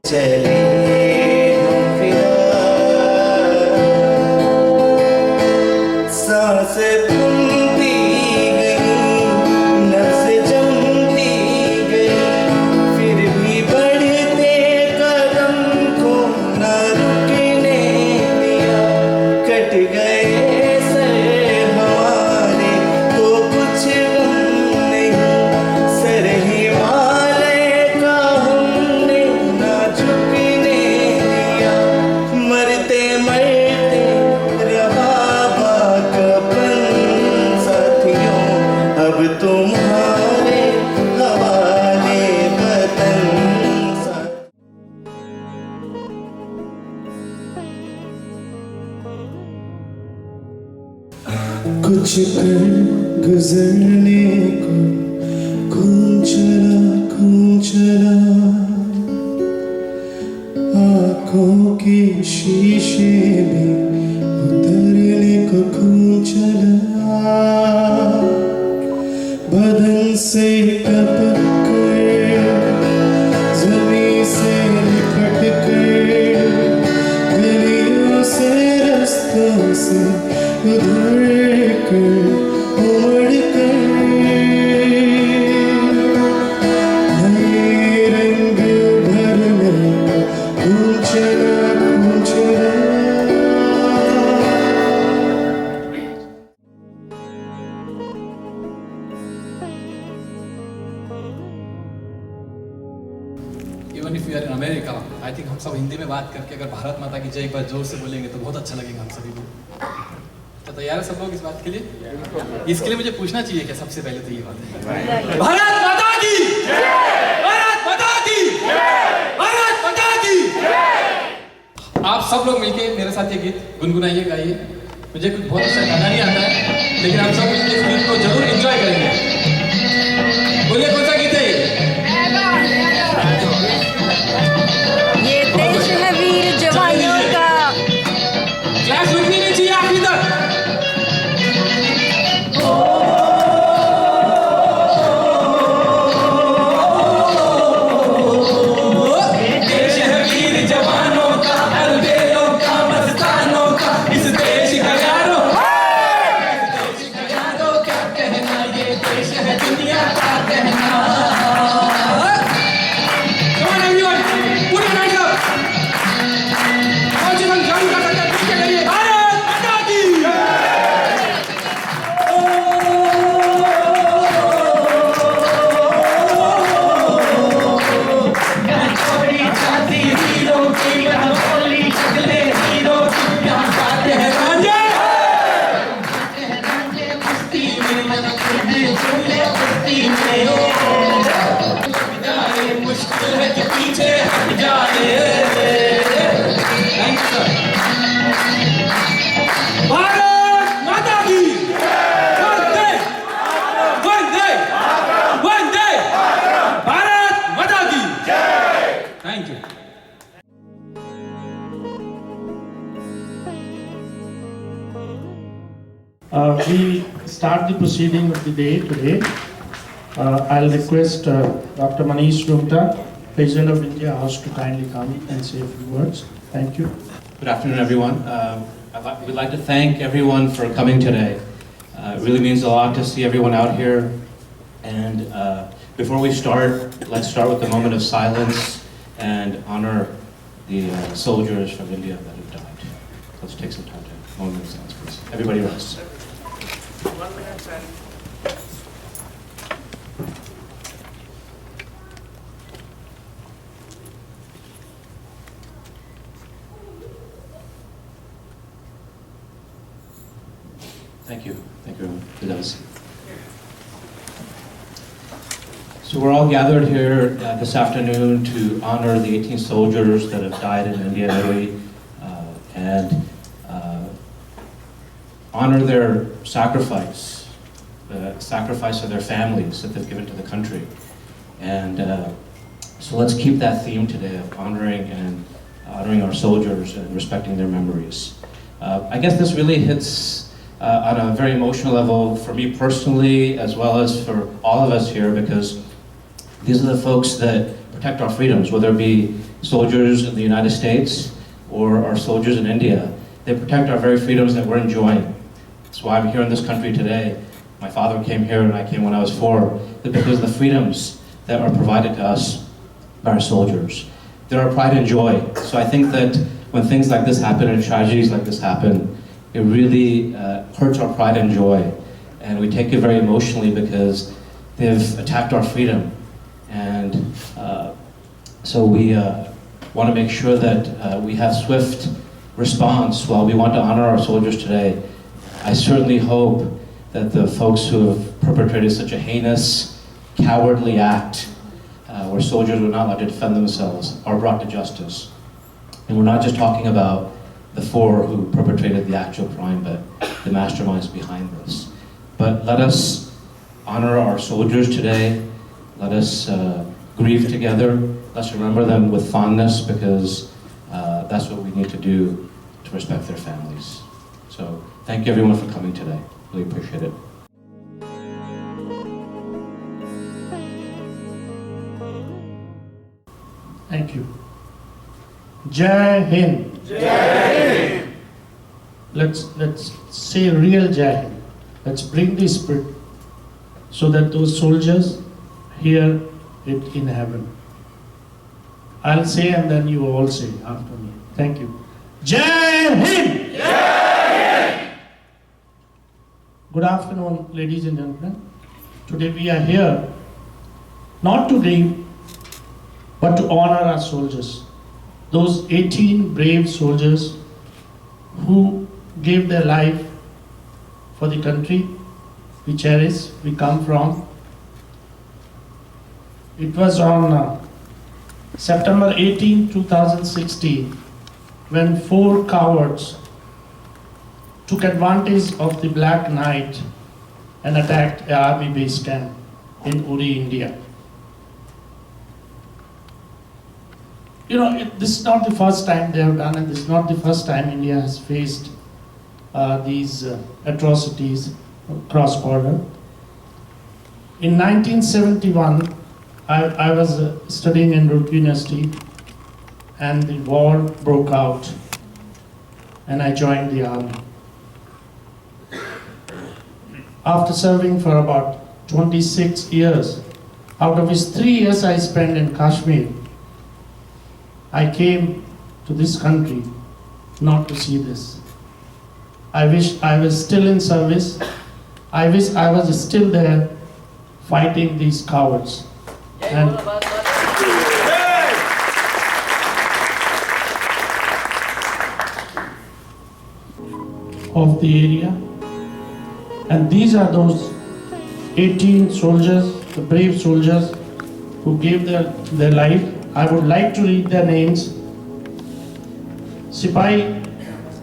चले हम फिरा, सांसें थमती गई, नब्ज़ जमती गई, फिर भी बढ़ते कदम को न रुकने दिया। कट गए सर हमारे तो कुछ गम नहीं, सर हिमालय का हमने न झुकने दिया। मरते मरते रहा बाकपन साथियों, अब तुम्हारे हवाले वतन साथियों। कुछ कर गुजरने को कौन चला, आँखों के शीशे में उतरने को कौन चला, बदन से टपक कर ज़मीं से लिपट कर, गलियों से रास्तों से उधर कर उमड़ कर, नए रंग भरने को कौन चला। Even if we are in America, I think हम सब हिंदी में बात करके अगर भारत माता की जय एक बार जोर से बोलेंगे तो बहुत अच्छा लगेगा हम सभी को। तो तैयार है सब लोग इस बात के लिए? इसके लिए मुझे पूछना चाहिए क्या सबसे पहले तो ये बात है, भारत माता की जय! भारत माता की जय! भारत माता की जय! आप सब लोग मिलके मेरे साथ ये गीत गुनगुनाइए, गाइए। मुझे कुछ बहुत अच्छा गाना नहीं आता है, लेकिन आप सब मिलके इस गीत को जरूर एंजॉय करेंगे। बोलिए कौन सा गीत है ये देश है वीर जवानों का। क्लास रुकनी नहीं चाहिए आखिरी तक। देश है वीर जवानों का, अलबेलों का, मस्तानों का, इस देश का यारो, इस देश का यारो क्या कहना, ये देश है दुनिया का कहना। Come on everyone, put your hands up. आज हम जान का करते हैं के लिए भारत माता की छोड़ी जाती हीरो की, यहाँ बोली चले हीरो की, यहाँ गाते हैं रांझे, मस्ती में झूले मस्ती में, जाए मुश्किल है कि पीछे हट जाए। Thank you, sir. भारत माता की वंदे वंदे वंदे भारत माता की जय। Thank you. We start the proceeding of the day today. I'll request Dr. Manish Rumta, President of India House, to kindly come and say a few words. Thank you. Good afternoon, everyone. We'd like to thank everyone for coming today. It really means a lot to see everyone out here. And before we start, let's start with a moment of silence and honor the soldiers from India that have died. Let's take some time to moment of silence, please. Everybody rise. 1 minute silence. Thank you. Thank you, everyone. Good to see you. So we're all gathered here this afternoon to honor the 18 soldiers that have died in India and Uri, and honor their sacrifice, the sacrifice of their families that they've given to the country. And so let's keep that theme today of honoring our soldiers and respecting their memories. I guess this really hits on a very emotional level for me personally, as well as for all of us here, because these are the folks that protect our freedoms, whether it be soldiers in the United States or our soldiers in India. They protect our very freedoms that we're enjoying. That's why I'm here in this country today. My father came here and I came when I was 4, because of the freedoms that are provided to us by our soldiers. They're our pride and joy. So I think that when things like this happen and tragedies like this happen, it really hurts our pride and joy. And we take it very emotionally because they've attacked our freedom. And so we want to make sure that we have swift response. While we want to honor our soldiers today, I certainly hope that the folks who have perpetrated such a heinous, cowardly act, where soldiers were not allowed to defend themselves, are brought to justice. And we're not just talking about the 4 who perpetrated the actual crime, but the masterminds behind this. But let us honor our soldiers today. Let us grieve together. Let's remember them with fondness, because that's what we need to do to respect their families. So thank you everyone for coming today. Really appreciate it. Thank you. Jai Hind. Jai Hind. Let's say real Jai Hind. Let's bring the spirit so that those soldiers hear it in heaven. I'll say and then you all say after me. Thank you. Jai Hind! Jai Hind! Good afternoon, ladies and gentlemen. Today we are here not to grieve, but to honor our soldiers. Those 18 brave soldiers who gave their life for the country we cherish, we come from. It was on September 18, 2016, when 4 cowards took advantage of the Black Night and attacked an army base camp in Uri, India. You know, this is not the first time they have done it. This is not the first time India has faced these atrocities cross-border. In 1971, I was studying in Root University, and the war broke out, and I joined the army. After serving for about 26 years, out of which 3 years I spent in Kashmir, I came to this country not to see this. I wish I was still in service. I wish I was still there fighting these cowards. And of the area. And these are those 18 soldiers, the brave soldiers who gave their life. I would like to read their names. Sipahi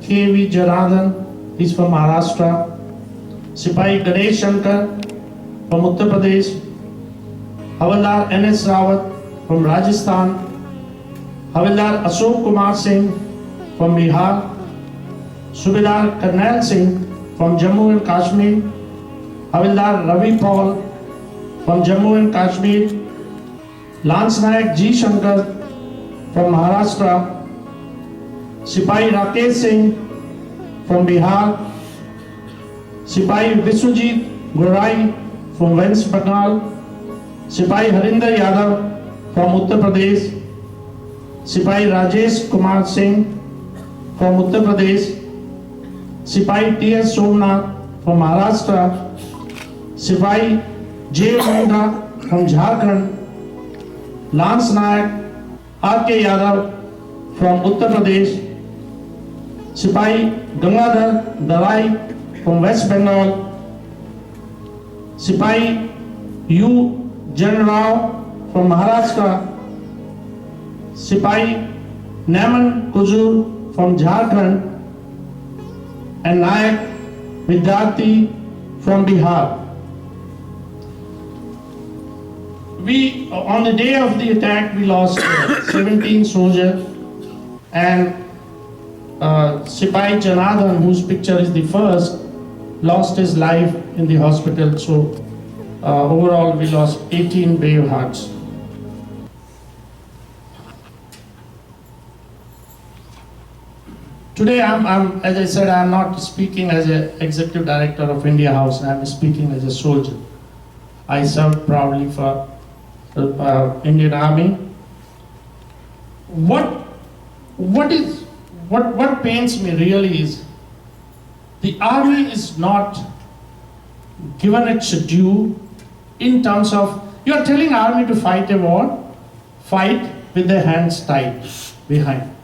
K.V. Janardhan, he's from Maharashtra. Sipahi Ganesh Shankar from Uttar Pradesh. Havildar N.S. Rawat from Rajasthan. Havildar Ashok Kumar Singh from Bihar. Subedar Karnail Singh from Jammu and Kashmir. Havildar Ravi Paul from Jammu and Kashmir. Lance Nayak G. Shankar from Maharashtra. Sipahi Rakesh Singh from Bihar. Sipahi Viswajit Gorai from West Bengal. Sipahi Harinder Yadav from Uttar Pradesh. Sipahi Rajesh Kumar Singh from Uttar Pradesh. Sipahi T.S. Somnath from Maharashtra. Sipahi J. Munda from Jharkhand. Lance Nayak R.K. Yadav from Uttar Pradesh. Sipahi Gangadhar Darai from West Bengal. Sipahi U. Jan Rao from Maharashtra. Sipahi Naman Kuzur from Jharkhand. And Nayak Vidyarthi from Bihar. On the day of the attack, we lost 17 soldiers, and Sipahi Janardhan, whose picture is the first, lost his life in the hospital. So overall, we lost 18 brave hearts. Today, as I said, I'm not speaking as an executive director of India House. I'm speaking as a soldier. I served proudly for Indian Army. What pains me really is the army is not given its due in terms of, you are telling army to fight a war, fight with their hands tied behind.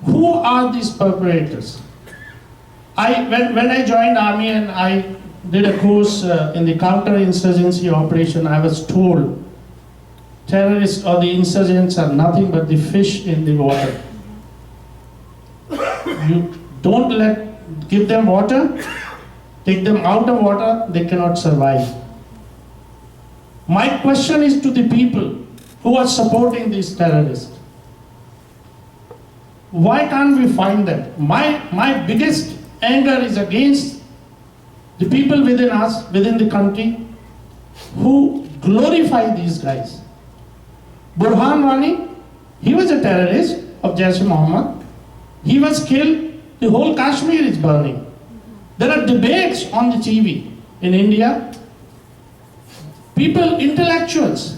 Who are these perpetrators? When I joined army and I did a course in the counter-insurgency operation, I was told terrorists or the insurgents are nothing but the fish in the water. You don't give them water, take them out of water, they cannot survive. My question is to the people who are supporting these terrorists. Why can't we find them? My biggest anger is against the people within us, within the country, who glorify these guys. Burhan Wani, he was a terrorist of Jaish-e-Mohammed. He was killed, the whole Kashmir is burning. There are debates on the TV in India. People, intellectuals,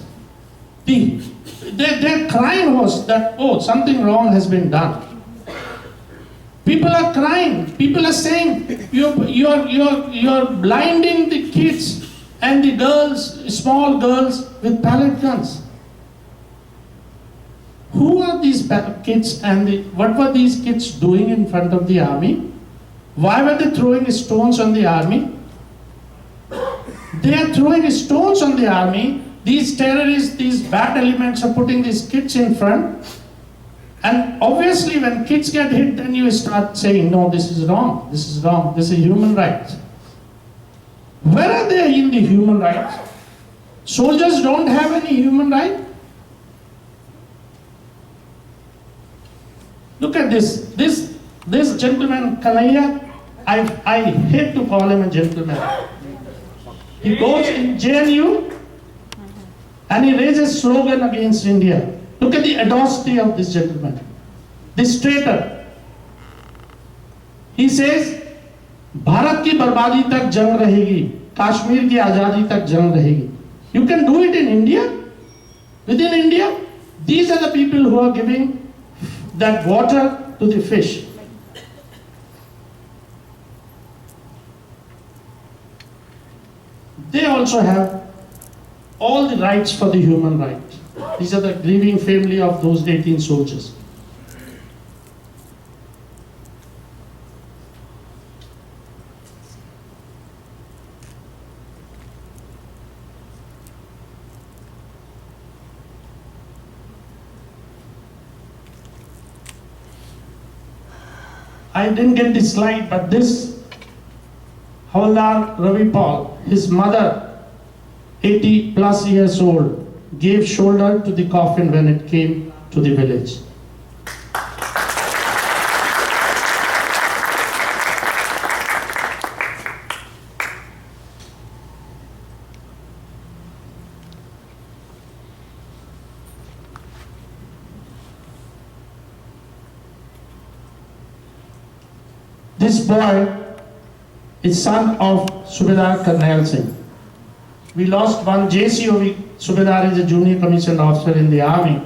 their crying was that, oh, something wrong has been done. People are crying. People are saying, you're blinding the kids and the girls, small girls, with pellet guns. Who are these kids and what were these kids doing in front of the army? Why were they throwing stones on the army? They are throwing stones on the army. These terrorists, these bad elements are putting these kids in front. And obviously when kids get hit, then you start saying, no, this is wrong, this is wrong, this is human rights. Where are they in the human rights? Soldiers don't have any human right? Look at this. This gentleman, Kanhaiya, I hate to call him a gentleman. He goes in JNU and he raises slogan against India. Look at the audacity of this gentleman. This traitor. He says, Bharat ki barbadi tak jang rahegi, Kashmir ki azadi tak jang rahegi. You can do it in India? Within India? These are the people who are giving that water to the fish. They also have all the rights for the human rights. These are the grieving family of those 18 soldiers. I didn't get the slide, but this Hawaldar Ravi Paul, his mother, 80 plus years old, gave shoulder to the coffin when it came to the village. This boy is son of Subedar Karnail Singh. We lost one JCOV. Subedar is a junior commissioned officer in the army.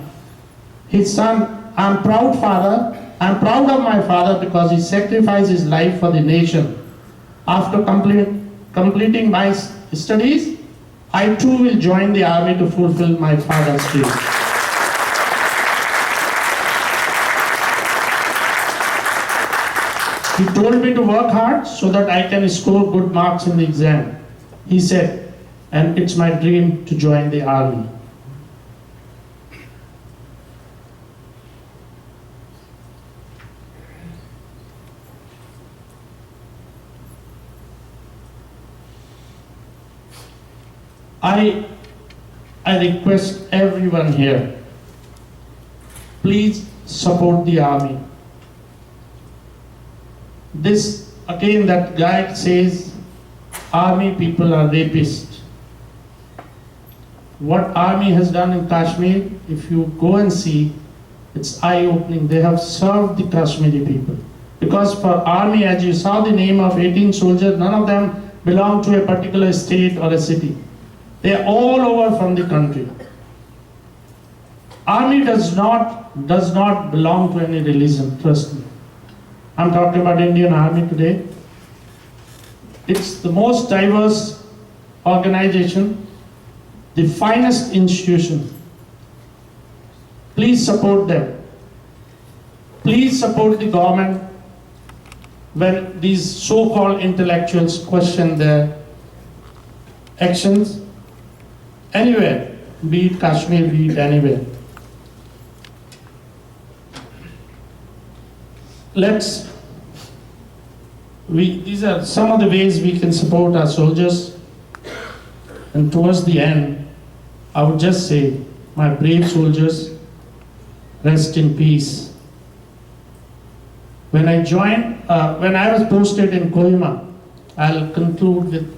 His son, I'm proud father. I'm proud of my father because he sacrificed his life for the nation. After completing my studies, I too will join the army to fulfill my father's dream. He told me to work hard so that I can score good marks in the exam. He said, and it's my dream to join the army. I request everyone here, please support the army. This, again, that guy says, army people are rapists. What army has done in Kashmir, if you go and see, It's eye-opening. They have served the Kashmiri people. Because for army, as you saw the name of 18 soldiers, none of them belong to a particular state or a city. They are all over from the country. Army does not belong to any religion, trust me. I'm talking about Indian Army today. It's the most diverse organization, the finest institution. Please support them. Please support the government when these so-called intellectuals question their actions anywhere, be it Kashmir, be it anywhere. These are some of the ways we can support our soldiers. And towards the end, I would just say, my brave soldiers, rest in peace. When I was posted in Kohima, I'll conclude with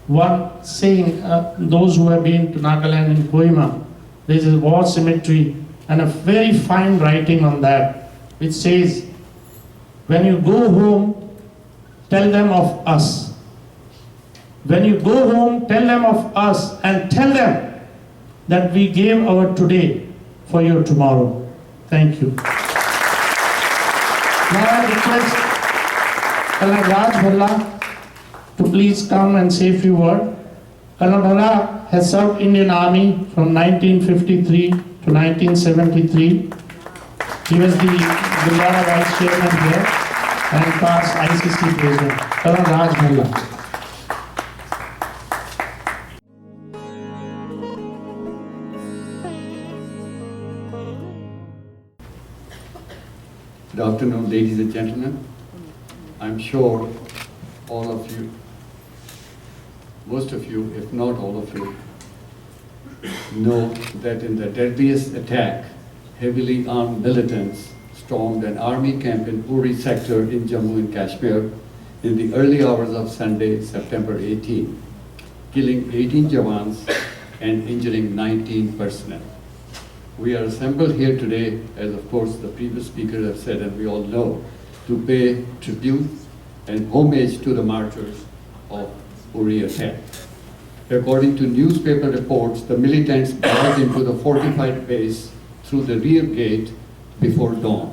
one saying, those who have been to Nagaland and Kohima, there is a war cemetery and a very fine writing on that, which says, when you go home, tell them of us. When you go home, tell them of us and tell them that we gave our today for your tomorrow. Thank you. Now I request Colonel Raj Bhalla to please come and say a few words. Colonel Bhalla has served Indian Army from 1953 to 1973. He was the Gurdwara Vice Chairman here and past ICC President. Colonel Raj Bhalla. Good afternoon, ladies and gentlemen. I'm sure all of you, most of you, if not all of you, know that in the deadliest attack, heavily armed militants stormed an army camp in Uri sector in Jammu and Kashmir in the early hours of Sunday, September 18, killing 18 Jawans and injuring 19 personnel. We are assembled here today, as of course the previous speakers have said and we all know, to pay tribute and homage to the martyrs of Uri attack. According to newspaper reports, the militants barged into the fortified base through the rear gate before dawn.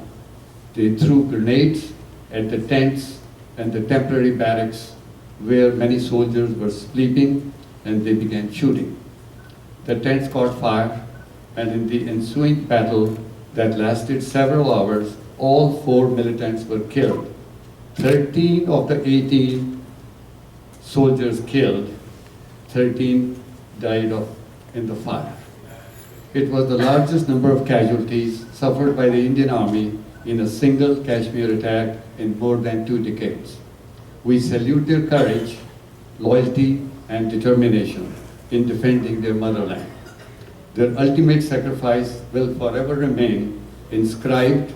They threw grenades at the tents and the temporary barracks where many soldiers were sleeping, and they began shooting. The tents caught fire, and in the ensuing battle that lasted several hours, all 4 militants were killed. 13 of the 18 soldiers killed, 13 died in the fire. It was the largest number of casualties suffered by the Indian Army in a single Kashmir attack in more than 2 decades. We salute their courage, loyalty, and determination in defending their motherland. Their ultimate sacrifice will forever remain inscribed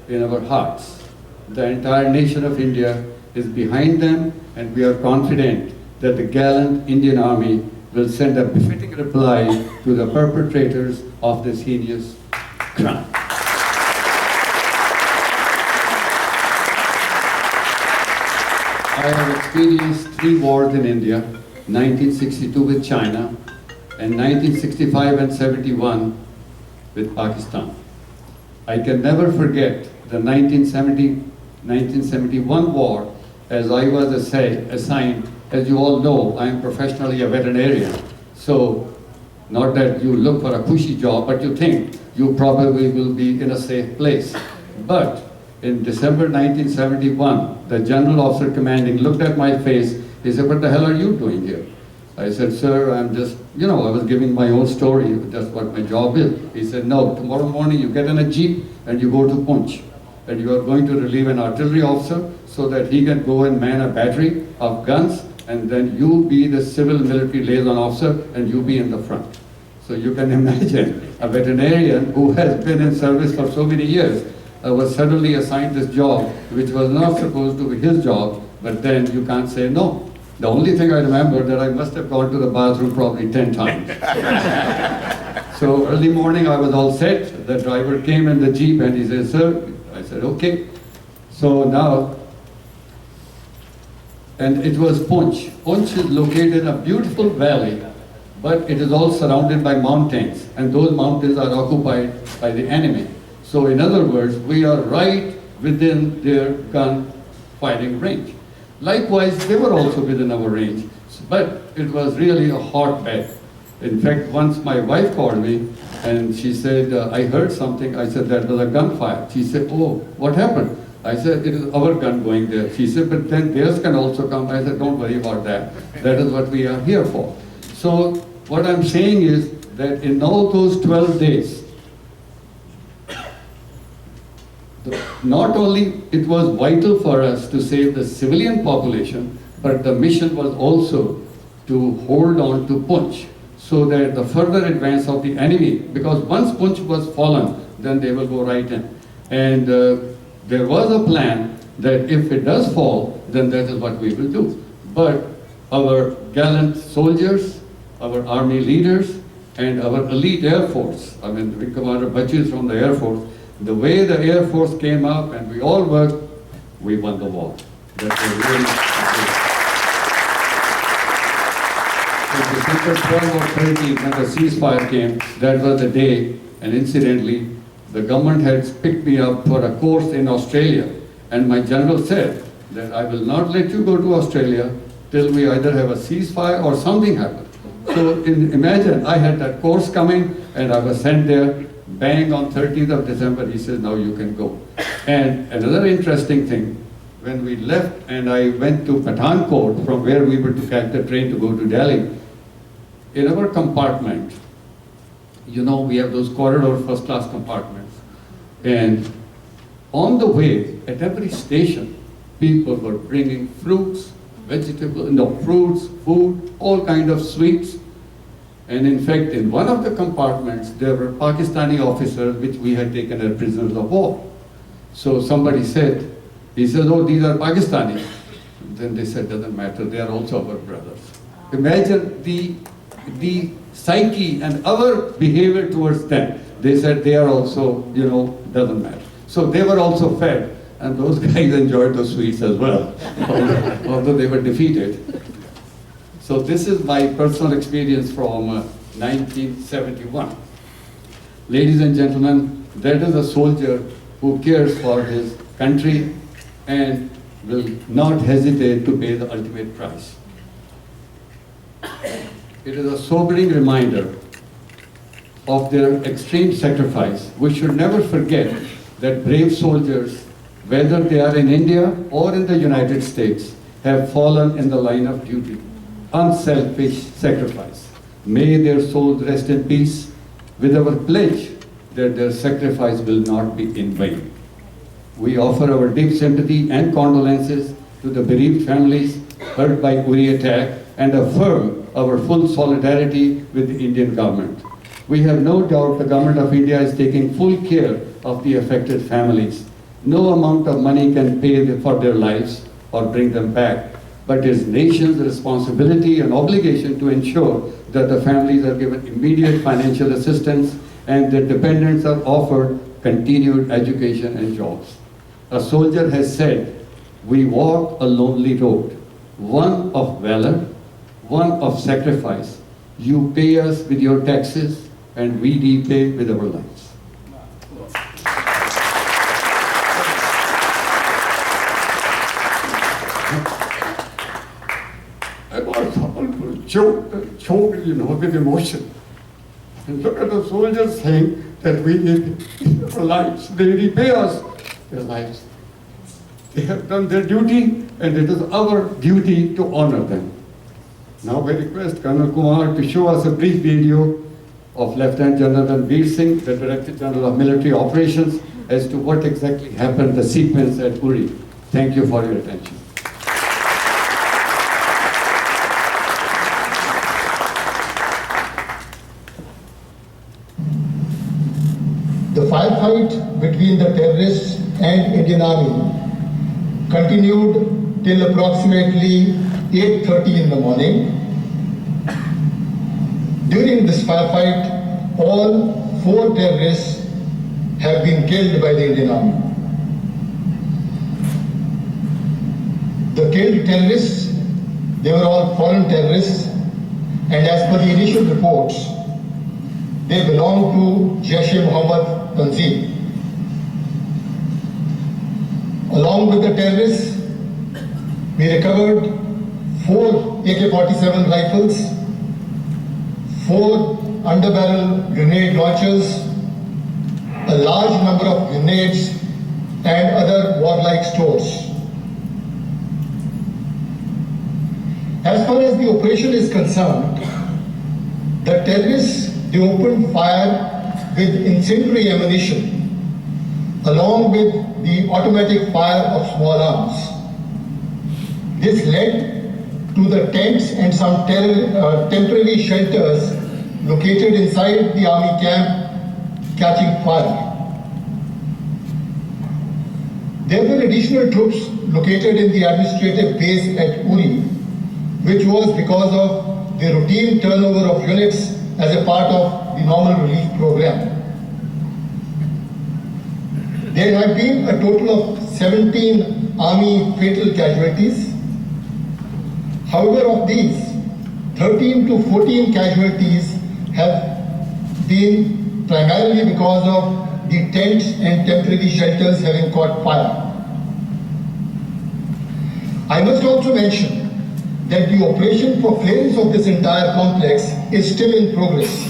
in our hearts. The entire nation of India is behind them, and we are confident that the gallant Indian Army will send a befitting reply to the perpetrators of this heinous crime. I have experienced 3 wars in India, 1962 with China, and 1965 and 71 with Pakistan. I can never forget the 1971 war, as I was assigned. As you all know, I am professionally a veterinarian. So, not that you look for a cushy job, but you think you probably will be in a safe place. But in December 1971, the general officer commanding looked at my face. He said, "What the hell are you doing here?" I said, "Sir, I'm just, I was giving my own story. That's what my job is." He said, "No, tomorrow morning you get in a jeep and you go to Punch. And you are going to relieve an artillery officer so that he can go and man a battery of guns, and then you be the civil military liaison officer and you be in the front." So you can imagine a veterinarian who has been in service for so many years was suddenly assigned this job, which was not supposed to be his job, but then you can't say no. The only thing I remember that I must have gone to the bathroom probably 10 times. So early morning I was all set. The driver came in the Jeep and he said, sir, I said, okay. So now, and it was Punch. Punch is located in a beautiful valley, but it is all surrounded by mountains, and those mountains are occupied by the enemy. So in other words, we are right within their gun firing range. Likewise, they were also within our range, but it was really a hotbed. In fact, once my wife called me and she said, I heard something. I said, that was a gunfire. She said, oh, what happened? I said, it is our gun going there. She said, but then theirs can also come. I said, don't worry about that. That is what we are here for. So what I'm saying is that in all those 12 days, not only it was vital for us to save the civilian population, but the mission was also to hold on to Punch, so that the further advance of the enemy, because once Punch was fallen, then they will go right in. And there was a plan that if it does fall, then that is what we will do. But our gallant soldiers, our army leaders, and our elite Air Force, I mean, Wing Commander Bachi is from the Air Force, the way the Air Force came up and we all worked, we won the war. That was really December 12 or 13, when the ceasefire came, that was the day, and incidentally, the government had picked me up for a course in Australia, and my general said that I will not let you go to Australia till we either have a ceasefire or something happens. So imagine, I had that course coming, and I was sent there, bang, on 13th of December, he says, now you can go. And another interesting thing, when we left and I went to Pathankot, from where we were to catch the train to go to Delhi, in our compartment, you know, we have those corridor first class compartments. And on the way, at every station, people were bringing fruits, vegetables, fruits, food, all kind of sweets. And in fact, in one of the compartments, there were Pakistani officers which we had taken as prisoners of war. So somebody said, he said, oh, these are Pakistani. Then they said, doesn't matter, they are also our brothers. Imagine the psyche and our behavior towards them. They said they are also, doesn't matter. So they were also fed, and those guys enjoyed the sweets as well, although they were defeated. So this is my personal experience from 1971. Ladies and gentlemen, that is a soldier who cares for his country and will not hesitate to pay the ultimate price. It is a sobering reminder of their extreme sacrifice. We should never forget that brave soldiers, whether they are in India or in the United States, have fallen in the line of duty. Unselfish sacrifice. May their souls rest in peace, with our pledge that their sacrifice will not be in vain. We offer our deep sympathy and condolences to the bereaved families hurt by Uri attack and affirm our full solidarity with the Indian government. We have no doubt the government of India is taking full care of the affected families. No amount of money can pay for their lives or bring them back, but it is nation's responsibility and obligation to ensure that the families are given immediate financial assistance and their dependents are offered continued education and jobs. A soldier has said, we walk a lonely road, one of valor, one of sacrifice. You pay us with your taxes and we repay with our lives. I was almost choked with emotion. And look at the soldiers saying that we need our lives. They repay us their lives. They have done their duty, and it is our duty to honor them. Now I request Colonel Kumar to show us a brief video of Lieutenant General Ranbir Singh, the Director General of Military Operations, as to what exactly happened, the sequence at Uri. Thank you for your attention. The firefight between the terrorists and Indian Army continued till approximately 8:30 in the morning. During this firefight, all 4 terrorists have been killed by the Indian Army. The killed terrorists, they were all foreign terrorists, and as per the initial reports, they belong to Jaish-e-Mohammed Tanzim. Along with the terrorists, we recovered 4 AK-47 rifles, 4 underbarrel grenade launchers, a large number of grenades and other warlike stores. As far as the operation is concerned, the terrorists, they opened fire with incendiary ammunition along with the automatic fire of small arms. This led to the tents and some temporary shelters located inside the army camp catching fire. There were additional troops located in the administrative base at Uri, which was because of the routine turnover of units as a part of the normal relief program. There have been a total of 17 army fatal casualties. However, of these, 13 to 14 casualties have been primarily because of the tents and temporary shelters having caught fire. I must also mention that the operation for clearance of this entire complex is still in progress.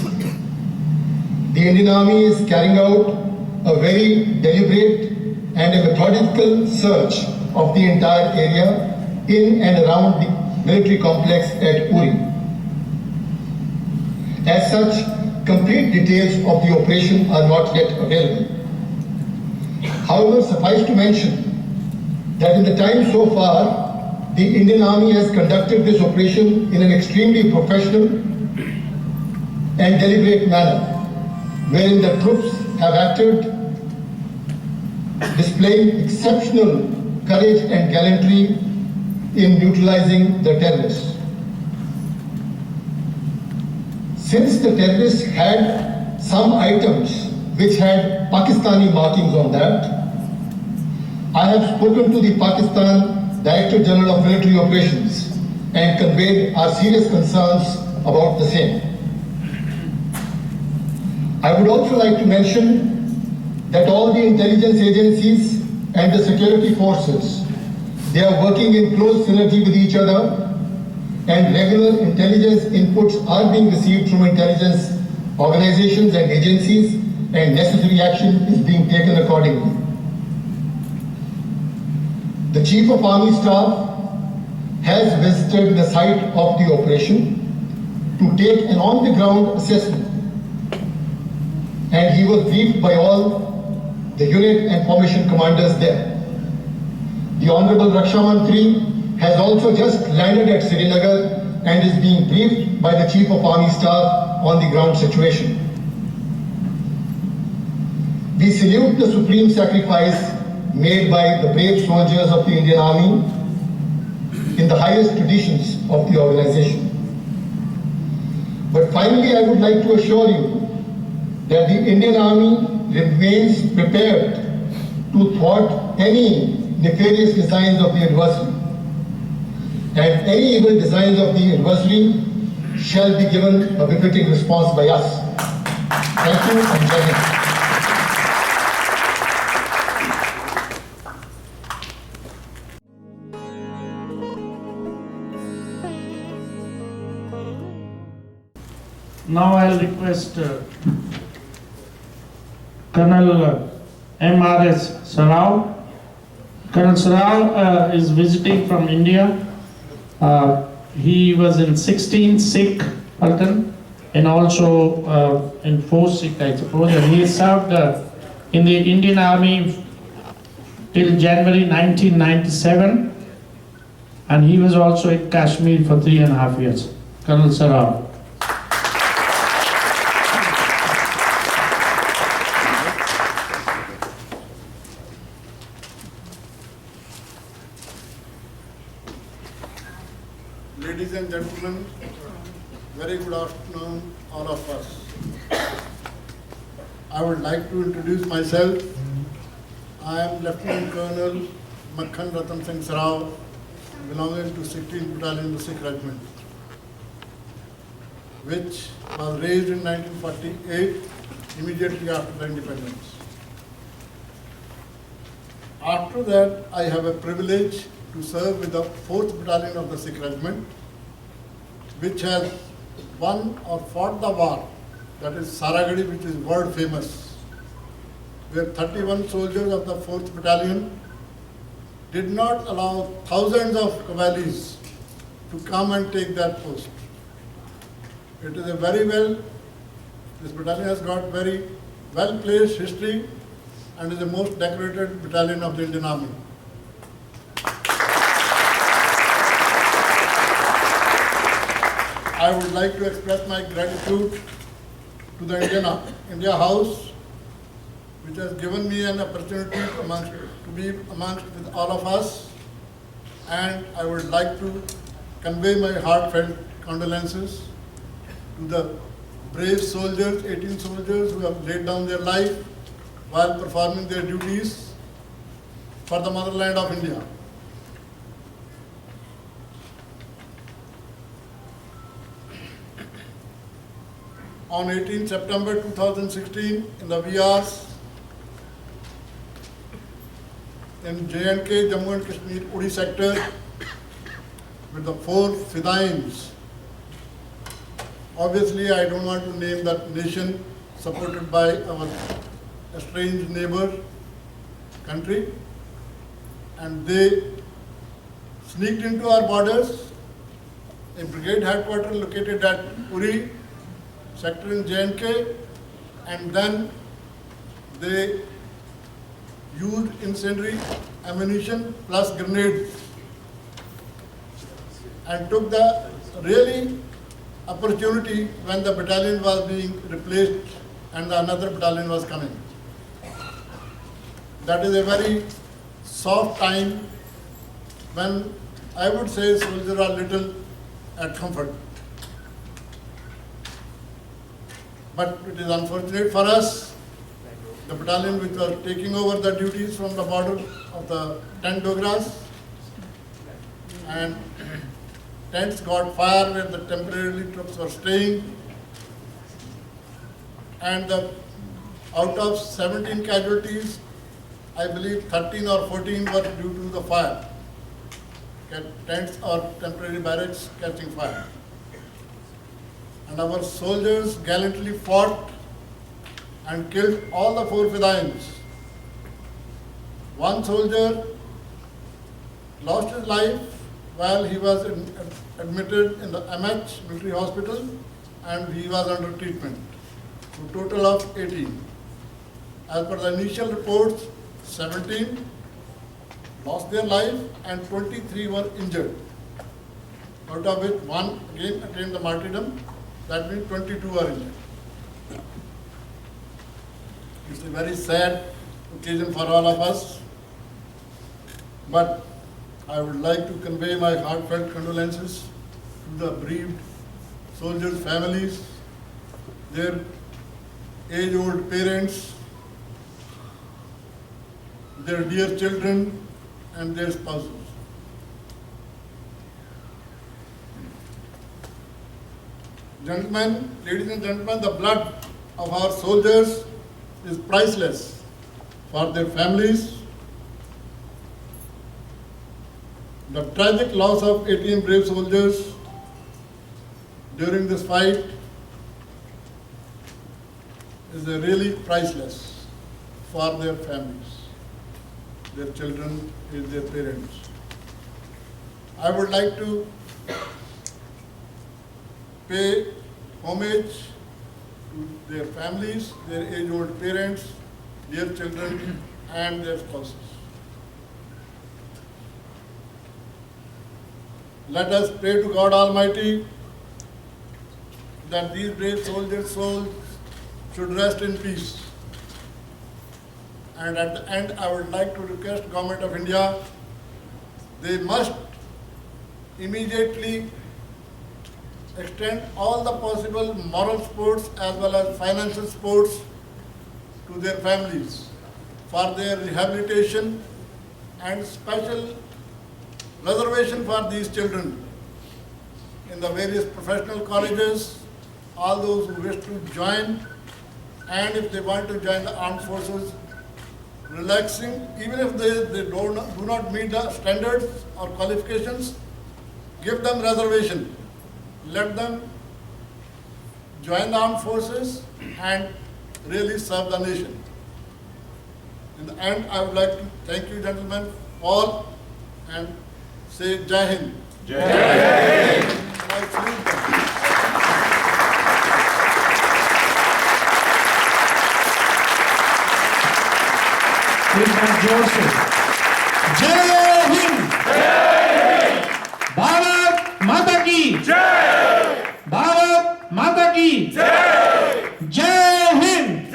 The Indian Army is carrying out a very deliberate and a methodical search of the entire area in and around the military complex at Uri. As such, complete details of the operation are not yet available. However, suffice to mention that in the time so far, the Indian Army has conducted this operation in an extremely professional and deliberate manner, wherein the troops have acted displaying exceptional courage and gallantry in neutralizing the terrorists. Since the terrorists had some items which had Pakistani markings on that, I have spoken to the Pakistan Director General of Military Operations and conveyed our serious concerns about the same. I would also like to mention that all the intelligence agencies and the security forces, they are working in close synergy with each other, and regular intelligence inputs are being received from intelligence organizations and agencies, and necessary action is being taken accordingly. The Chief of Army Staff has visited the site of the operation to take an on-the-ground assessment, and he was briefed by all the unit and formation commanders there. The Honorable Raksha Mantri has also just landed at Srinagar and is being briefed by the Chief of Army Staff on the ground situation. We salute the supreme sacrifice made by the brave soldiers of the Indian Army in the highest traditions of the organization. But finally, I would like to assure you that the Indian Army remains prepared to thwart any nefarious designs of the adversary, and any evil designs of the adversary shall be given a befitting response by us. Thank you and Jai Hind. Now I'll request Colonel M.R.S. Sarao. Colonel Sarao is visiting from India. He was in 16 Sikh Platoon and also in 4 Sikh, I suppose, and he served in the Indian Army till January 1997, and he was also in Kashmir for 3.5 years. Colonel Sarao. Ladies and gentlemen, very good afternoon, all of us. I would like to introduce myself. I am Lieutenant Colonel Makhan Ratan Singh Sarao, belonging to 16th Battalion, the Sikh Regiment, which was raised in 1948, immediately after the independence. After that, I have a privilege to serve with the 4th Battalion of the Sikh Regiment, which has won or fought the war, that is Saragadi, which is world famous, where 31 soldiers of the 4th Battalion did not allow thousands of Kavalis to come and take that post. It is a this battalion has got very well-placed history and is the most decorated battalion of the Indian Army. I would like to express my gratitude to the India House, which has given me an opportunity to be amongst with all of us, and I would like to convey my heartfelt condolences to the brave soldiers, 18 soldiers who have laid down their life while performing their duties for the motherland of India. On 18 September 2016, in the VRs in J&K, Jammu and Kashmir, Uri sector, with the 4 Fidains. Obviously, I don't want to name that nation, supported by our estranged neighbor country, and they sneaked into our borders. A brigade headquarters located at Uri sector in J&K, and then they used incendiary ammunition plus grenades and took the really opportunity when the battalion was being replaced and another battalion was coming. That is a very soft time when I would say soldiers are little at comfort. But it is unfortunate for us, the battalion which was taking over the duties from the border of the tent dogras, and tents got fire where the temporarily troops were staying, and out of 17 casualties, I believe 13 or 14 were due to the fire, tents or temporary barracks catching fire. And our soldiers gallantly fought and killed all the 4 Fidains. One soldier lost his life while he was admitted in the MH military hospital, and he was under treatment. So total of 18. As per the initial reports, 17 lost their life and 23 were injured, out of which one again attained the martyrdom. That means 22 are injured. It's a very sad occasion for all of us, but I would like to convey my heartfelt condolences to the bereaved soldiers' families, their age-old parents, their dear children, and their spouses. Gentlemen, ladies and gentlemen, the blood of our soldiers is priceless for their families. The tragic loss of 18 brave soldiers during this fight is really priceless for their families, their children, their parents. I would like to pay homage to their families, their age-old parents, their children, and their spouses. Let us pray to God Almighty that these brave soldiers' souls should rest in peace. And at the end, I would like to request Government of India, they must immediately extend all the possible moral supports as well as financial supports to their families for their rehabilitation and special reservation for these children in the various professional colleges, all those who wish to join, and if they want to join the armed forces, relaxing, even if they do not meet the standards or qualifications, give them reservation. Let them join the armed forces and really serve the nation. In the end, I would like to thank you, gentlemen, all, and say Jai Hind. Jai Hind. I salute them. जोर से जय हिंद, भारत माता की जय, भारत माता की जय, जय Hind.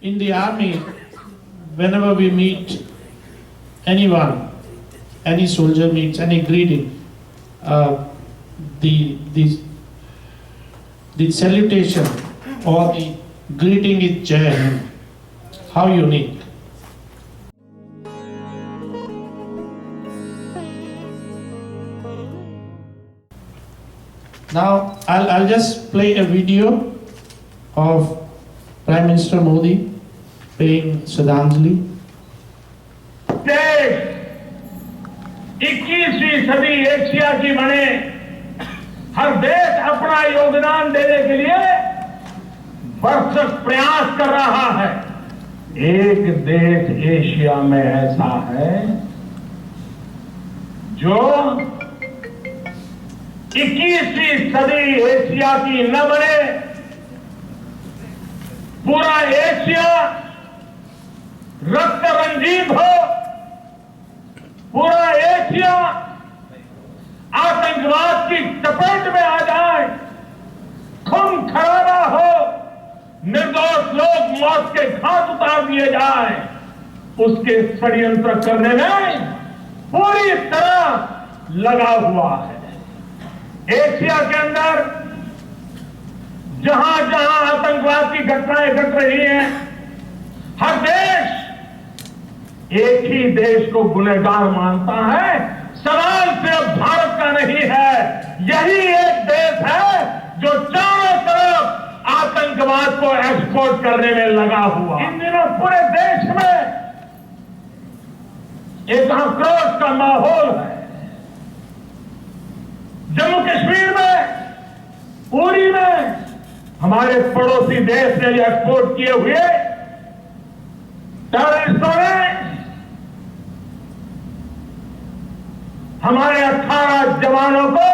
In the army, whenever we meet anyone, any soldier meets any greeting, the salutation or the greeting is Jai Hind. How unique. Now I'll just play a video of Prime Minister Modi paying Shradhanjali. देश 21वीं सदी Asia की बने, हर देश अपना योगदान देने के लिए भरसक प्रयास कर रहा है. एक देश एशिया में ऐसा है जो 21वीं सदी एशिया की न बने, पूरा एशिया रक्त रंजीत हो, पूरा एशिया आतंकवाद की चपेट में आ जाए, खून खराबा हो, निर्दोष लोग मौत के घाट उतार दिए जाए, उसके षड्यंत्र करने में पूरी तरह लगा हुआ है. एशिया के अंदर जहां जहां आतंकवाद की घटनाएं घट रही हैं, हर देश एक ही देश को गुनहगार मानता है. सवाल सिर्फ भारत का नहीं है, यही एक देश है जो चारों तरफ आतंकवाद को एक्सपोर्ट करने में लगा हुआ. इन दिनों पूरे देश में एक आक्रोश का माहौल है. जम्मू कश्मीर में, उरी में हमारे पड़ोसी देश ने एक्सपोर्ट किए हुए टेररिस्टों ने हमारे 18 जवानों को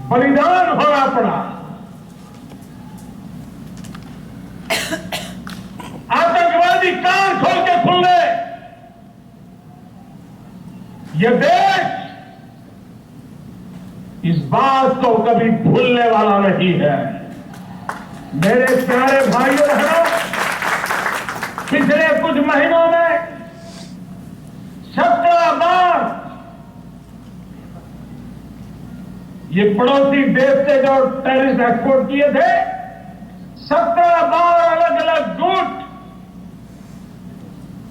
बलिदान होना पड़ा. आतंकवादी कान खोल के सुन ले, यह देश इस बात को कभी भूलने वाला नहीं है. मेरे प्यारे भाइयों बहनों, पिछले कुछ महीनों में 17 बार ये पड़ोसी देश से जो टेररिस्ट एक्सपोर्ट किए थे, 17 बार अलग अलग गुट,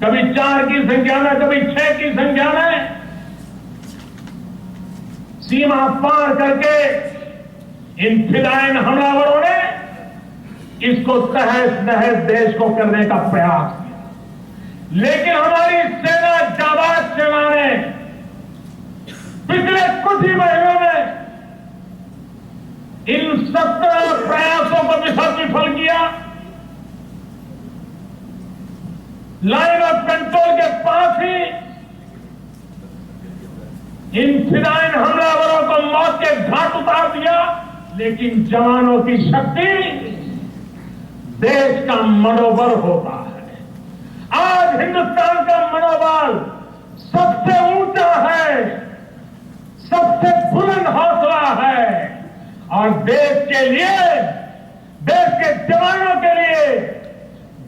कभी 4 की संख्या में, कभी 6 की संख्या में, सीमा पार करके इन फिदायन हमलावरों ने इसको तहस नहस देश को करने का प्रयास किया. लेकिन हमारी सेना, जाबाज सेना ने पिछले कुछ ही महीनों में इन 17 प्रयासों को विफल किया. लाइन ऑफ कंट्रोल के पास ही इन फिदायन हमलावरों को मौत के घाट उतार दिया. लेकिन जवानों की शक्ति देश का मनोबल होता है. आज हिंदुस्तान का मनोबल सबसे ऊंचा है, सबसे बुलंद हौसला है, और देश के लिए, देश के जवानों के लिए,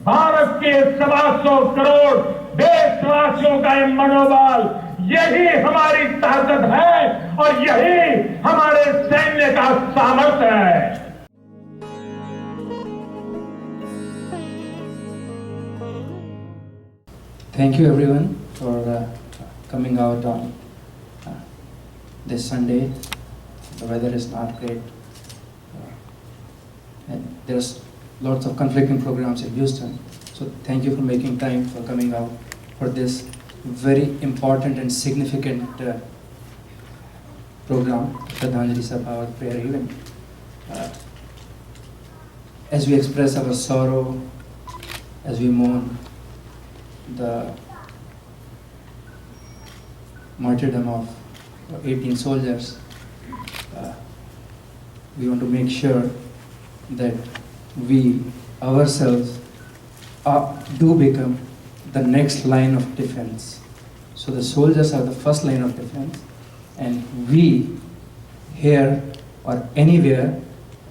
भारत के 125 करोड़ देशवासियों का ये मनोबल यही हमारी ताकत है और यही हमारे सैन्य का सामर्थ्य है। Thank you everyone for coming out on this Sunday. The weather is not great. And there's lots of conflicting programs in Houston. So thank you for making time for coming out for this very important and significant program, Shradhanjali Sabha, our prayer event. As we express our sorrow, as we mourn the martyrdom of 18 soldiers, we want to make sure that we ourselves do become the next line of defense. So the soldiers are the first line of defense, and we here or anywhere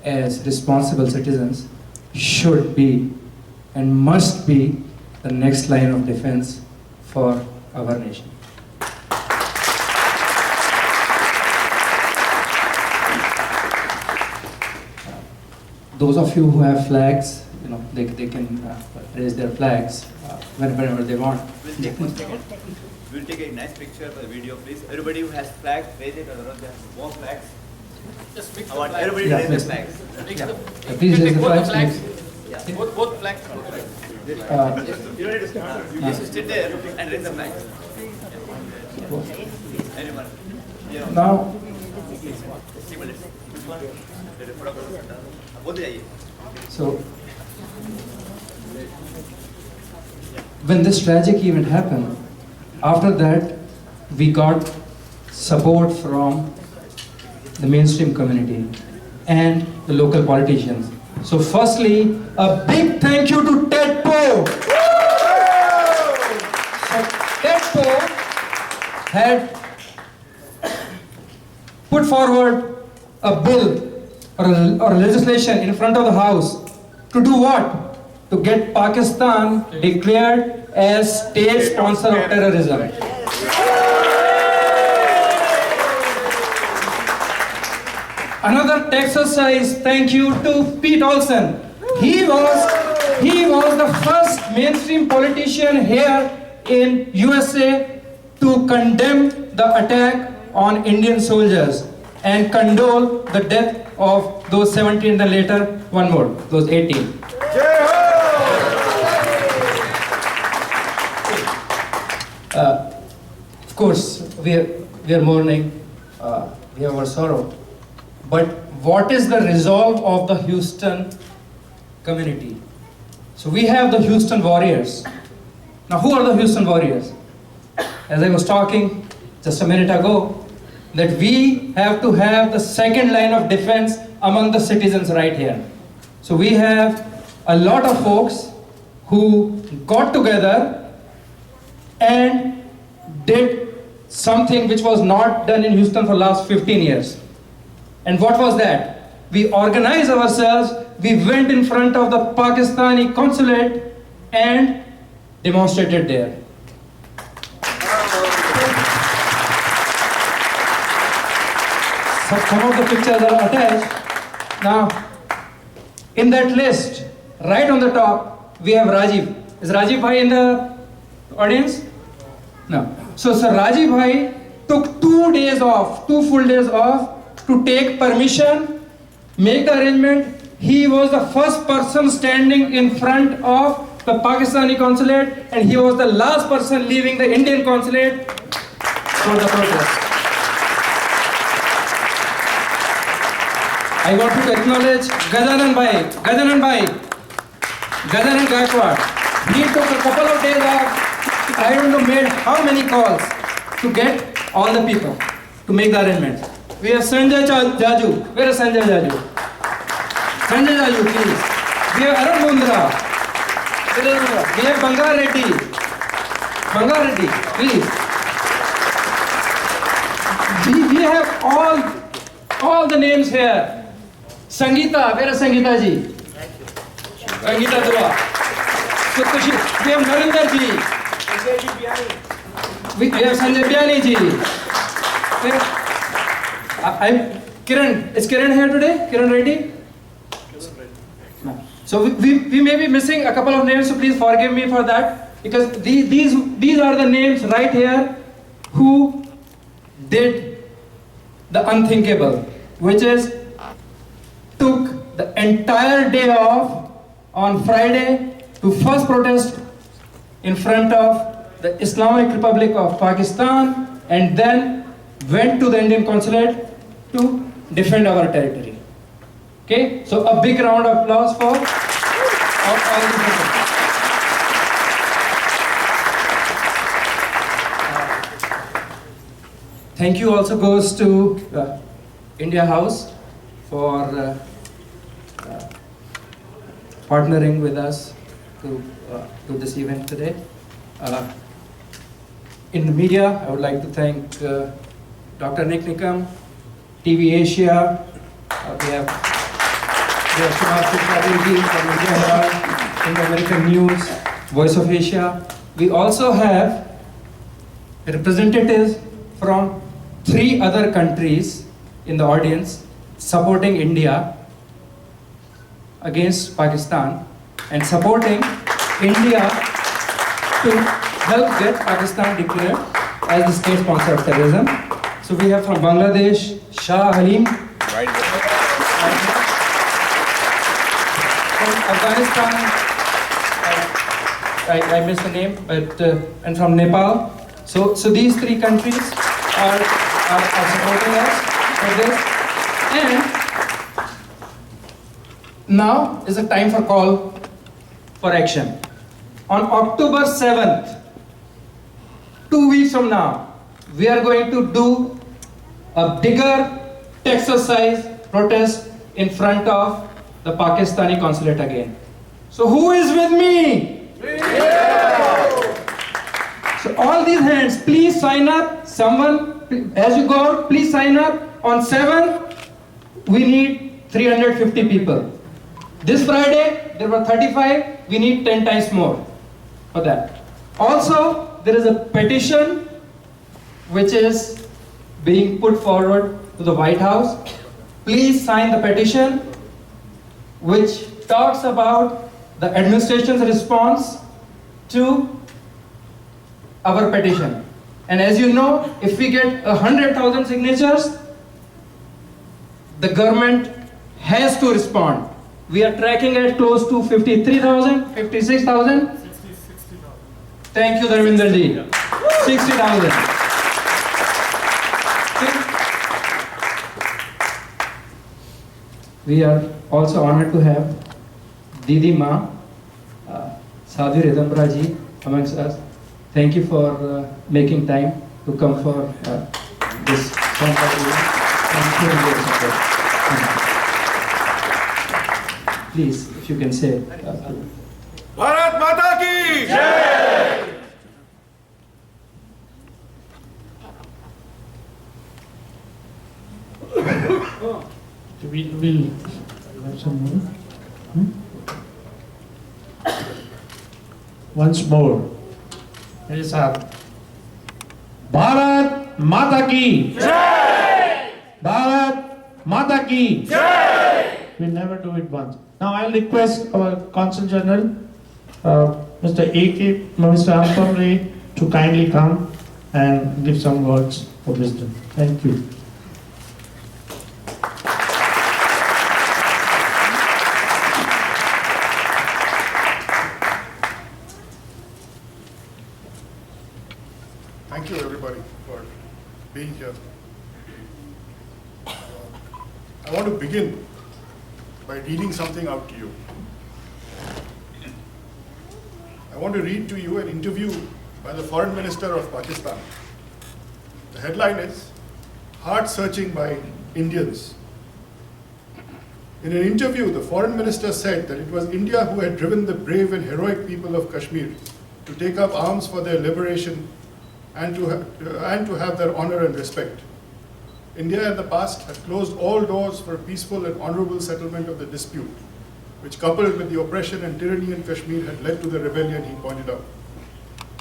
as responsible citizens should be and must be the next line of defense for our nation. Those of you who have flags, they can raise their flags whenever they want. We'll take a nice picture for the video, please. Everybody who has flags, raise it. Otherwise, there are more flags. Just mix I the want flags. everybody to raise their flags. Please raise the Both the flags. flags. Both flags. You don't need to stand. You should sit there and raise the flags. Anyone? Now, so when this tragic event happened, after that we got support from the mainstream community and the local politicians. So firstly, a big thank you to Ted Poe. So Ted Poe had put forward a bill or legislation in front of the House to do what? To get Pakistan declared as state sponsor of terrorism. Another exercise, thank you to Pete Olson. He was the first mainstream politician here in USA to condemn the attack on Indian soldiers and condole the death of those 17 and then later one more, those 18. Of course, we are mourning, we have our sorrow. But what is the resolve of the Houston community? So we have the Houston Warriors. Now who are the Houston Warriors? As I was talking just a minute ago, that we have to have the second line of defense among the citizens right here. So we have a lot of folks who got together and did something which was not done in Houston for the last 15 years. And what was that? We organized ourselves, we went in front of the Pakistani consulate and demonstrated there. So some of the pictures are attached. Now, in that list, right on the top, we have Rajiv. Is Rajiv Bhai in the audience? No. So Sir Rajiv Bhai took 2 days off, 2 full days off to take permission, make the arrangement. He was the first person standing in front of the Pakistani consulate, and he was the last person leaving the Indian consulate for the protest. I want to acknowledge Gajanan Gaikwad. He took a couple of days off. I don't know, made how many calls to get all the people to make the arrangements. We have Sanjay Jaju. Where is Sanjay Jaju? Sanjay Jaju, please. We have Arun Mundra. We have Bangar Reddy. Bangar Reddy, please. We have all the names here. Sangeeta, where is Sangeeta ji? Sangeeta Dua. So we have Narinder ji. We have Sanjay Biani ji. Kiran, is Kiran here today? Kiran Reddy? So we may be missing a couple of names, so please forgive me for that, because these are the names right here who did the unthinkable, which is took the entire day off on Friday to first protest in front of the Islamic Republic of Pakistan, and then went to the Indian consulate to defend our territory. Okay, so a big round of applause for all these people. Thank you also goes to India House for partnering with us to this event today. In the media, I would like to thank Dr. NIK NIKAM, TV Asia, we have Shradhanjali from India Herald, Indo American News, Voice of Asia. We also have representatives from 3 other countries in the audience supporting India against Pakistan and supporting India to help get Pakistan declared as the state sponsor of terrorism. So we have from Bangladesh, Shah Halim. Right. From Afghanistan, I missed the name, but and from Nepal. So these 3 countries are supporting us for this. And now is a time for call for action. On October 7th, 2 weeks from now, we are going to do a bigger exercise protest in front of the Pakistani consulate again. So who is with me? Yeah. So all these hands, please sign up. Someone, as you go out, please sign up. On 7th, we need 350 people. This Friday, there were 35. We need 10 times more for that. Also, there is a petition which is being put forward to the White House. Please sign the petition which talks about the administration's response to our petition. And as you know, if we get 100,000 signatures, the government has to respond. We are tracking at close to 53,000, 56,000. 60,000. Thank you, Dharminder ji. 60,000. We are also honored to have Didi Ma, Sadhu Ridambra ji amongst us. Thank you for making time to come for this conference. Please, if you can say. Bharat Mata ki Jai! We'll have some more. Once more. Yes, sir. Bharat Mata ki Jai! Bharat Mata ki Jai! We'll never do it once. Now I'll request our Consul General, Mr. Anupam Ray, to kindly come and give some words of wisdom. Thank you. Thank you everybody for being here. I want to begin by reading something out to you. I want to read to you an interview by the Foreign Minister of Pakistan. The headline is, Heart Searching by Indians. In an interview, the Foreign Minister said that it was India who had driven the brave and heroic people of Kashmir to take up arms for their liberation and to have their honor and respect. India in the past had closed all doors for a peaceful and honorable settlement of the dispute, which coupled with the oppression and tyranny in Kashmir had led to the rebellion he pointed out.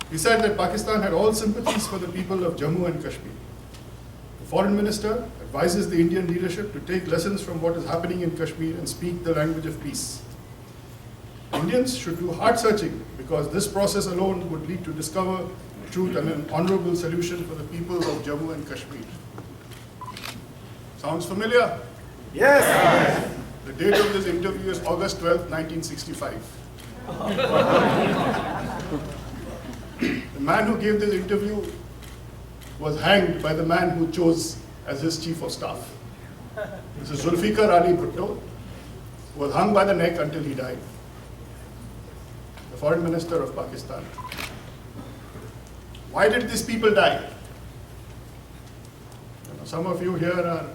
He said that Pakistan had all sympathies for the people of Jammu and Kashmir. The foreign minister advises the Indian leadership to take lessons from what is happening in Kashmir and speak the language of peace. Indians should do heart searching because this process alone would lead to discover truth and an honorable solution for the people of Jammu and Kashmir. Sounds familiar? Yes. The date of this interview is August 12, 1965. The man who gave this interview was hanged by the man who chose as his chief of staff. This is Zulfikar Ali Bhutto, who was hung by the neck until he died. The foreign minister of Pakistan. Why did these people die? Some of you here are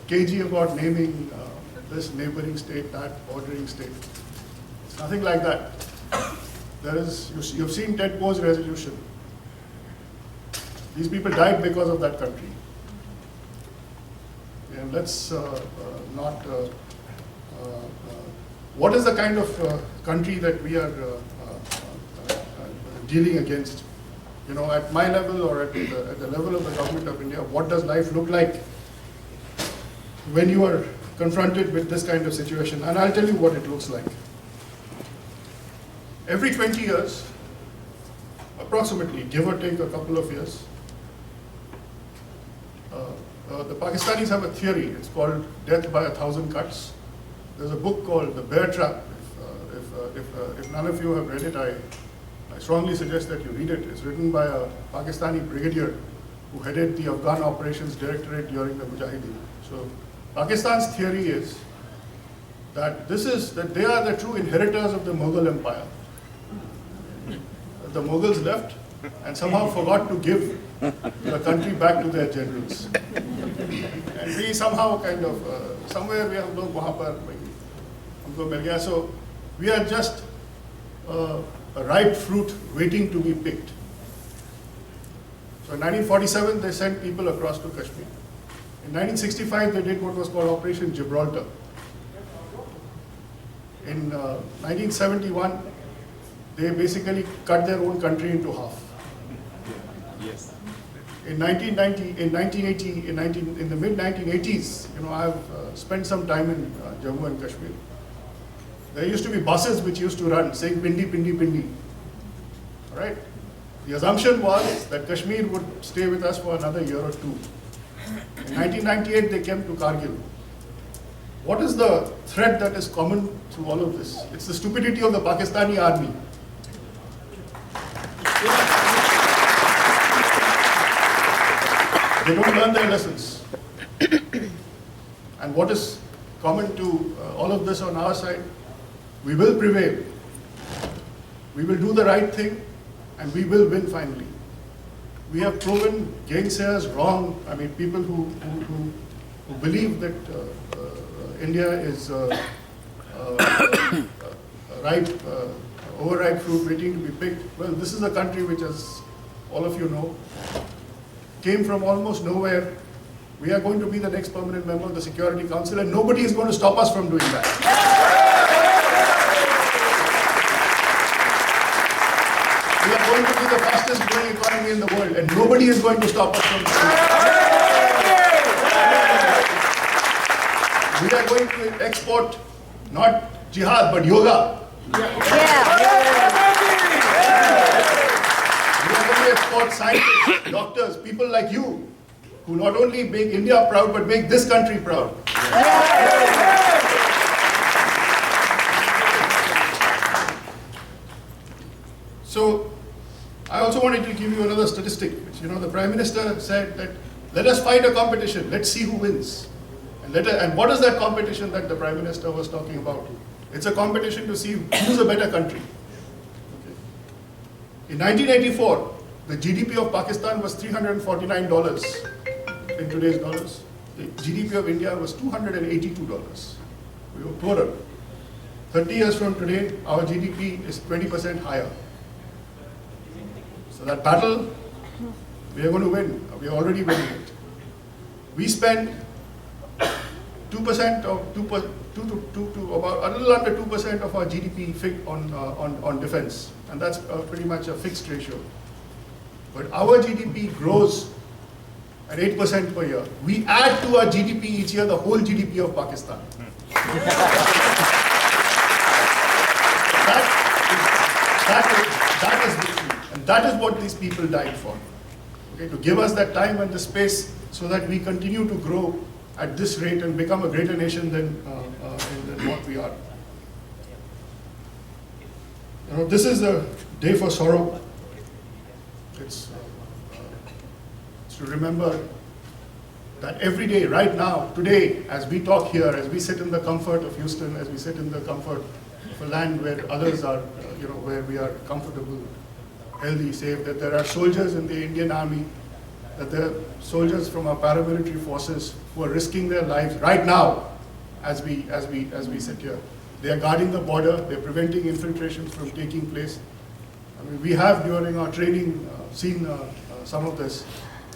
cagey about naming this neighboring state, that bordering state. It's nothing like that. You've seen Ted Poe's resolution. These people died because of that country. And let's not. What is the kind of country that we are dealing against? You know, at my level or at the level of the government of India, what does life look like when you are confronted with this kind of situation? And I'll tell you what it looks like. Every 20 years, approximately, give or take a couple of years, the Pakistanis have a theory. It's called death by 1,000 cuts. There's a book called The Bear Trap. If none of you have read it, I strongly suggest that you read it. It's written by a Pakistani brigadier who headed the Afghan Operations Directorate during the Mujahideen. So Pakistan's theory is that they are the true inheritors of the Mughal Empire. The Mughals left and somehow forgot to give the country back to their generals. And we somehow kind of, somewhere we have looked wahan par, humko mil gaya. So we are just a ripe fruit waiting to be picked. So in 1947, they sent people across to Kashmir. In 1965, they did what was called Operation Gibraltar. In 1971, they basically cut their own country into half. Yes. In 1990, in 1980, in the mid-1980s, you know, I've spent some time in Jammu and Kashmir. There used to be buses which used to run saying Pindi, Pindi, Pindi. All right? The assumption was that Kashmir would stay with us for another year or two. In 1998, they came to Kargil. What is the thread that is common through all of this? It's the stupidity of the Pakistani army. They don't learn their lessons. And what is common to all of this on our side? We will prevail. We will do the right thing, and we will win finally. We have proven gainsayers wrong. I mean, people who believe that India is overripe fruit waiting to be picked. Well, this is a country which, as all of you know, came from almost nowhere. We are going to be the next permanent member of the Security Council, and nobody is going to stop us from doing that. We are going to be the fastest growing economy in the world, and nobody is going to stop us from doing that. We are going to export not jihad, but yoga. We are going to export scientists, doctors, people like you, who not only make India proud, but make this country proud. So, I also wanted to give you another statistic, which, you know, the Prime Minister said that, let us fight a competition, let's see who wins. And what is that competition that the Prime Minister was talking about? It's a competition to see who's a better country. Okay. In 1984, the GDP of Pakistan was $349 in today's dollars. The GDP of India was $282. We were poorer. 30 years from today, our GDP is 20% higher. So that battle, we are going to win. We are already winning it. We spend 2% of 2 to about a little under 2% of our GDP on defense, and that's pretty much a fixed ratio. But our GDP grows at 8% per year. We add to our GDP each year the whole GDP of Pakistan. That is victory, and that is what these people died for. Okay, to give us that time and the space so that we continue to grow at this rate and become a greater nation than what we are. You know, this is a day for sorrow. It's to remember that every day, right now, today, as we talk here, as we sit in the comfort of Houston, as we sit in the comfort of a land where others are, where we are comfortable, healthy, safe, that there are soldiers in the Indian Army, that there are soldiers from our paramilitary forces who are risking their lives right now as we sit here. They are guarding the border, they're preventing infiltrations from taking place. I mean, we have during our training seen some of this.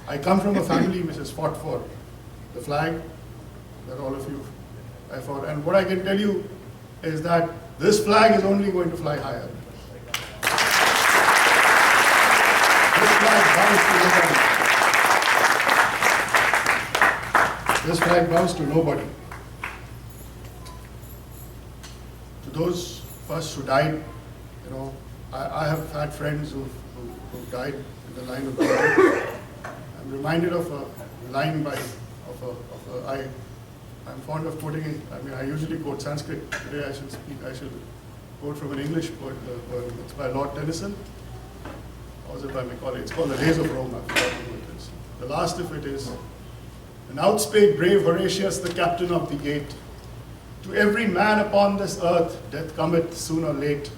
I come from a family which has fought for the flag that all of you have fought. And what I can tell you is that this flag is only going to fly higher. This flag bows to nobody. To those of us who died, I have had friends who died in the line of duty. I'm reminded of a line I'm fond of quoting it. I mean, I usually quote Sanskrit. Today I should quote from an English poet. It's by Lord Tennyson. Or is it by Macaulay? It's called The Days of Rome. I've forgotten who it is. The last of it is, "And outspake brave Horatius, the captain of the gate, to every man upon this earth, death cometh soon or late.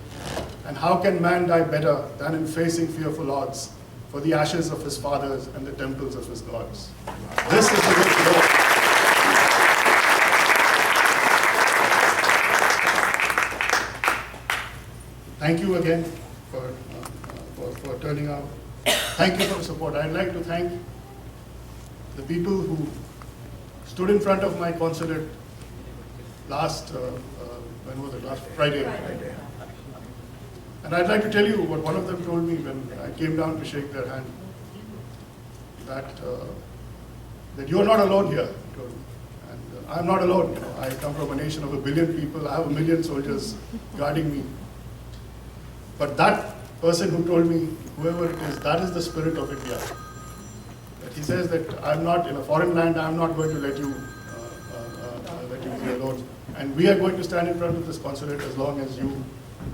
And how can man die better than in facing fearful odds for the ashes of his fathers and the temples of his gods?" This is the way to go. Thank you again for turning out. Thank you for the support. I'd like to thank the people who stood in front of my consulate last Friday. And I'd like to tell you what one of them told me when I came down to shake their hand, that you're not alone here, he told me. And I'm not alone. I come from a nation of 1 billion people. I have 1 million soldiers guarding me. But that person who told me, whoever it is, that is the spirit of India. That he says that I'm not in a foreign land, I'm not going to let you be alone. And we are going to stand in front of this consulate as long as you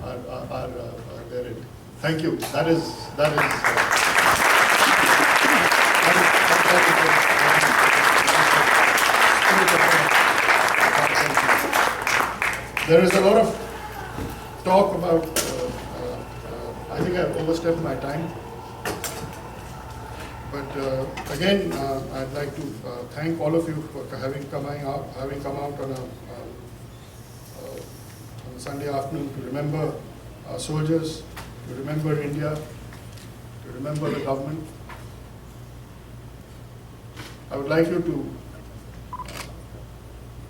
are there. Thank you. There is a lot of talk about, I think I've overstepped my time. But again, I'd like to thank all of you for having come out on a Sunday afternoon to remember our soldiers, to remember India, to remember the government. I would like you to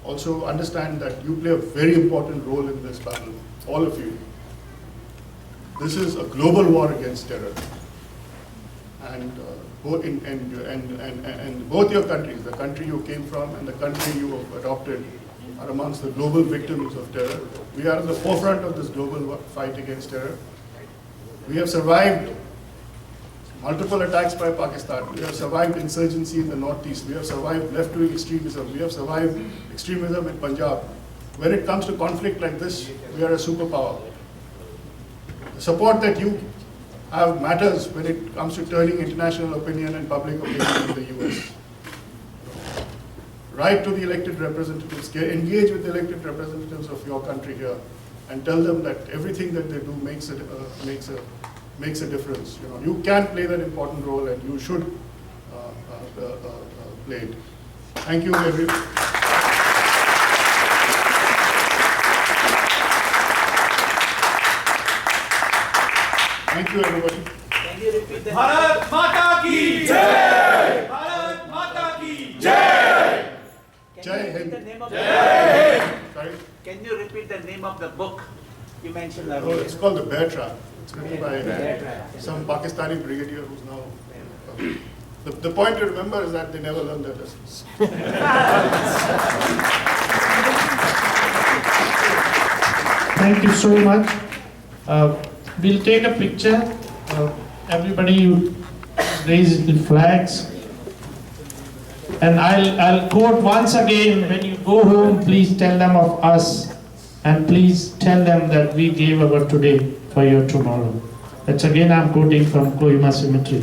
also understand that you play a very important role in this battle, all of you. This is a global war against terror. And both your countries, the country you came from and the country you have adopted, are amongst the global victims of terror. We are at the forefront of this global fight against terror. We have survived multiple attacks by Pakistan. We have survived insurgency in the northeast. We have survived left-wing extremism. We have survived extremism in Punjab. When it comes to conflict like this, we are a superpower. The support that you have matters when it comes to turning international opinion and public opinion in the US. Write to the elected representatives, engage with the elected representatives of your country here, and tell them that everything that they do makes a difference. You can play that important role, and you should play it. Thank you, everyone. Thank you, everybody. Bharat माता की जय! भारत माता की जय! Jai Can you repeat Hind. the name of Sorry? Can you repeat the name of the book you mentioned Oh, earlier? it's called The Bear Trap. It's written by some Pakistani brigadier who's now. The point to remember is that they never learned their lessons. Thank you so much. We'll take a picture. Everybody raise the flags. And I'll quote once again, when you go home, please tell them of us. And please tell them that we gave our today for your tomorrow. That's again I'm quoting from Kohima Cemetery.